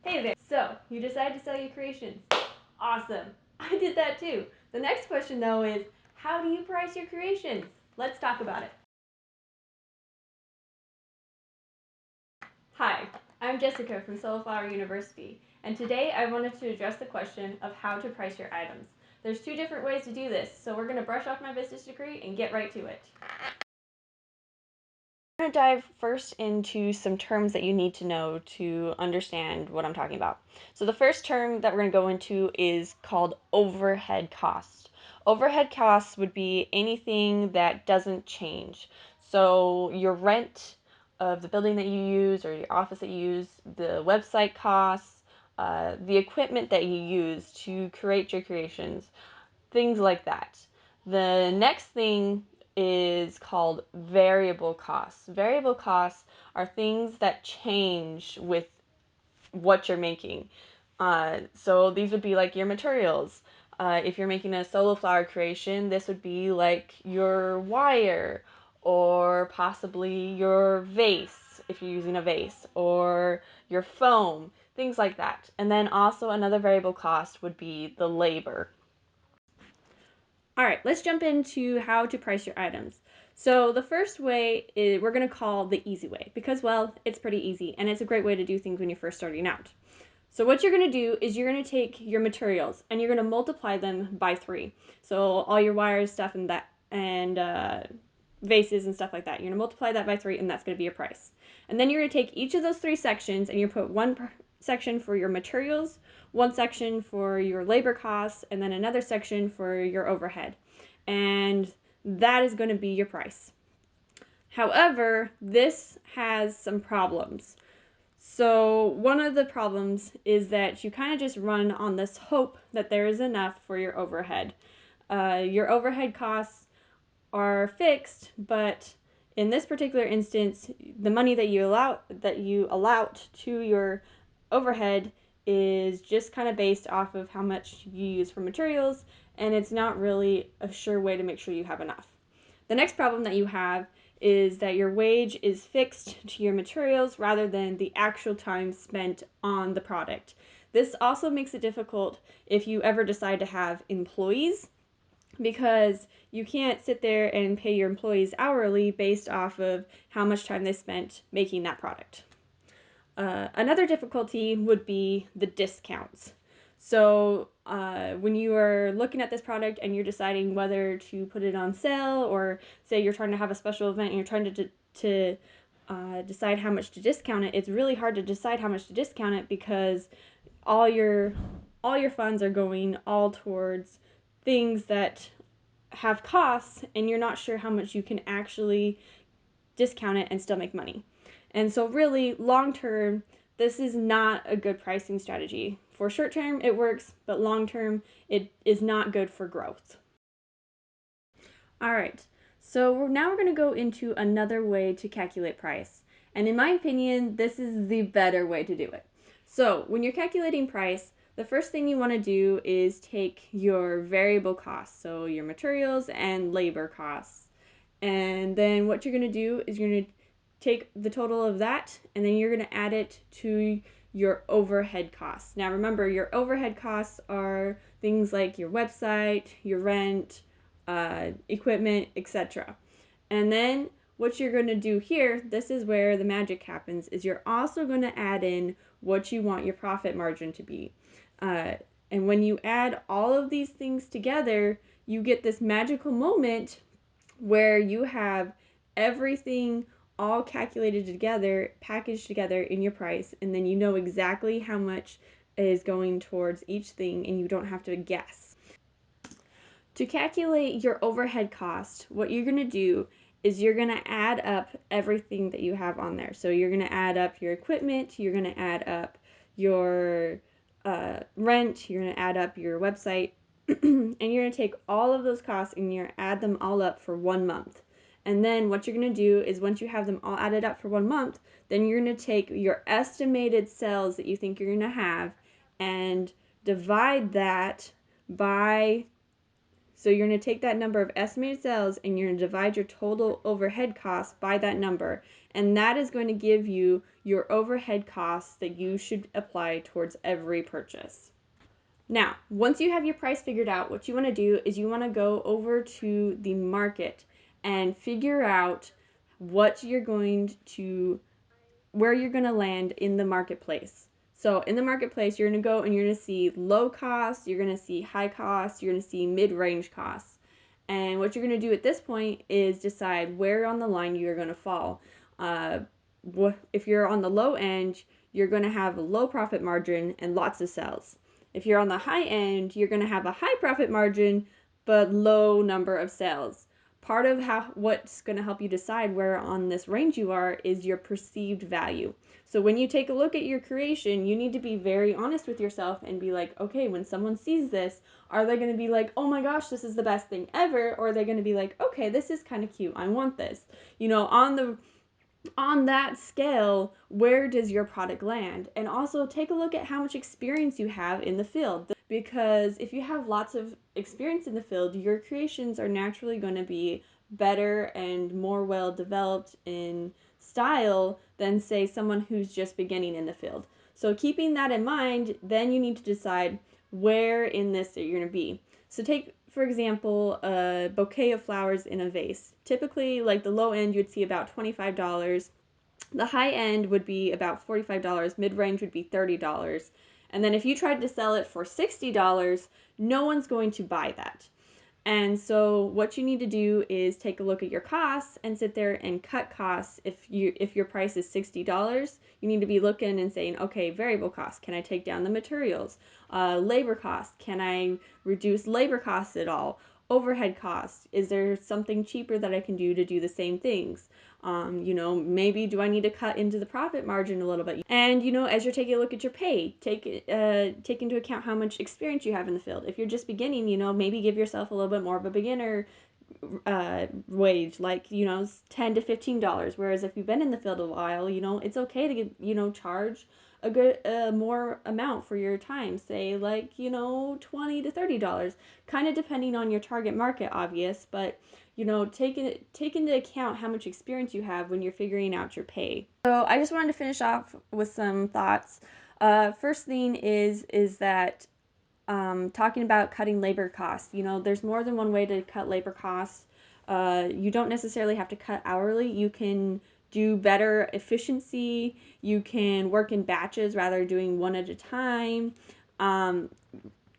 Hey there. So, you decided to sell your creations. Awesome. I did that too. The next question though is, how do you price your creations? Let's talk about it. Hi, I'm Jessica from Sola University, and today I wanted to address the question of how to price your items. There's two different ways to do this, so we're going to brush off my business degree and get right to it. I'm going to dive first into some terms that you need to know to understand what I'm talking about. So the first term that we're going to go into is called overhead costs. Overhead costs would be anything that doesn't change. So your rent of the building that you use or your office that you use, the website costs, the equipment that you use to create your creations, things like that. The next thing is called variable costs. Variable costs are things that change with what you're making. So these would be like your materials. If you're making a solo flower creation, this would be like your wire or possibly your vase if you're using a vase, or your foam, things like that. And then also another variable cost would be the labor. All right, let's jump into how to price your items. So the first way is we're going to call the easy way because, well, it's pretty easy and it's a great way to do things when you're first starting out. So what you're going to do is you're going to take your materials and you're going to multiply them by 3. So all your wires, stuff, and that, and vases and stuff like that. You're going to multiply that by 3, and that's going to be your price. And then you're going to take each of those 3 sections and you put one section for your materials, one section for your labor costs, and then another section for your overhead. And that is going to be your price. However, this has some problems. So one of the problems is that you kind of just run on this hope that there is enough for your overhead. Your overhead costs are fixed, but in this particular instance, the money that you allot to your overhead is just kind of based off of how much you use for materials, and it's not really a sure way to make sure you have enough. The next problem that you have is that your wage is fixed to your materials rather than the actual time spent on the product. This also makes it difficult if you ever decide to have employees, because you can't sit there and pay your employees hourly based off of how much time they spent making that product. Another difficulty would be the discounts. So when you are looking at this product and you're deciding whether to put it on sale, or say you're trying to have a special event and you're trying to decide how much to discount it, it's really hard to decide how much to discount it because all your funds are going all towards things that have costs, and you're not sure how much you can actually discount it and still make money. And so really, long term, this is not a good pricing strategy. For short term, it works, but long term, it is not good for growth. All right, so now we're going to go into another way to calculate price. And in my opinion, this is the better way to do it. So when you're calculating price, the first thing you want to do is take your variable costs, so your materials and labor costs. And then what you're going to do is you're going to take the total of that, and then you're going to add it to your overhead costs. Now remember, your overhead costs are things like your website, your rent, equipment, etc. And then what you're going to do here, this is where the magic happens, is you're also going to add in what you want your profit margin to be. And when you add all of these things together, you get this magical moment where you have everything all calculated together, packaged together in your price, and then you know exactly how much is going towards each thing and you don't have to guess. To calculate your overhead cost, what you're going to do is you're going to add up everything that you have on there. So you're going to add up your equipment, you're going to add up your rent, you're going to add up your website, and you're going to take all of those costs and you're going to add them all up for 1 month. And then what you're going to do is once you have them all added up for 1 month, then you're going to take your estimated sales that you think you're going to have and divide that by, so you're going to take that number of estimated sales and you're going to divide your total overhead costs by that number. and that is going to give you your overhead costs that you should apply towards every purchase. Now, once you have your price figured out, what you want to do is you want to go over to the market and figure out what you're going to where you're going to land in the marketplace. So in the marketplace, you're going to go and you're going to see low cost, you're going to see high cost, you're going to see mid-range costs. And what you're going to do at this point is decide where on the line you're going to fall. If you're on the low end, you're going to have a low profit margin and lots of sales. If you're on the high end, you're going to have a high profit margin but low number of sales. Part of what's going to help you decide where on this range you are is your perceived value. So when you take a look at your creation, you need to be very honest with yourself and be like, okay, when someone sees this, are they going to be like, oh my gosh, this is the best thing ever? Or are they going to be like, okay, this is kind of cute, I want this? On that scale, where does your product land? And also take a look at how much experience you have in the field, because if you have lots of experience in the field, your creations are naturally going to be better and more well developed in style than, say, someone who's just beginning in the field. So keeping that in mind, then you need to decide where in this you're going to be. So take, for example, a bouquet of flowers in a vase. Typically, like the low end, you'd see about $25. The high end would be about $45. Mid-range would be $30. And then if you tried to sell it for $60, no one's going to buy that. And so what you need to do is take a look at your costs and sit there and cut costs. If your price is $60, you need to be looking and saying, okay, variable costs, can I take down the materials? Labor costs, can I reduce labor costs at all? Overhead costs, is there something cheaper that I can do to do the same things? Maybe do I need to cut into the profit margin a little bit? And, as you're taking a look at your pay, take into account how much experience you have in the field. If you're just beginning, maybe give yourself a little bit more of a beginner wage, like, $10 to $15. Whereas if you've been in the field a while, it's okay to get, charge a good more amount for your time, say like, $20 to $30, kind of depending on your target market, obvious, but take into account how much experience you have when you're figuring out your pay. So I just wanted to finish off with some thoughts. First thing is that talking about cutting labor costs. There's more than one way to cut labor costs. You don't necessarily have to cut hourly. You can do better efficiency. You can work in batches rather than doing one at a time.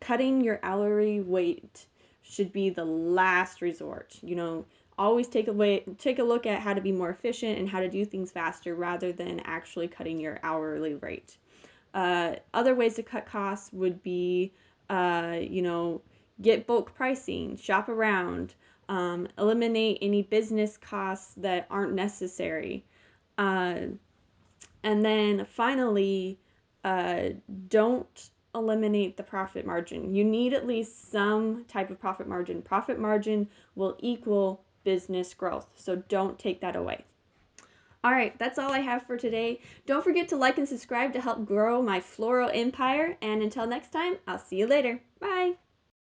Cutting your hourly rate should be the last resort. Always take a look at how to be more efficient and how to do things faster rather than actually cutting your hourly rate. Other ways to cut costs would be, get bulk pricing, shop around, eliminate any business costs that aren't necessary. And then finally, don't eliminate the profit margin. You need at least some type of profit margin. Profit margin will equal business growth, so don't take that away. All right, that's all I have for today. Don't forget to like and subscribe to help grow my floral empire. And until next time, I'll see you later. Bye.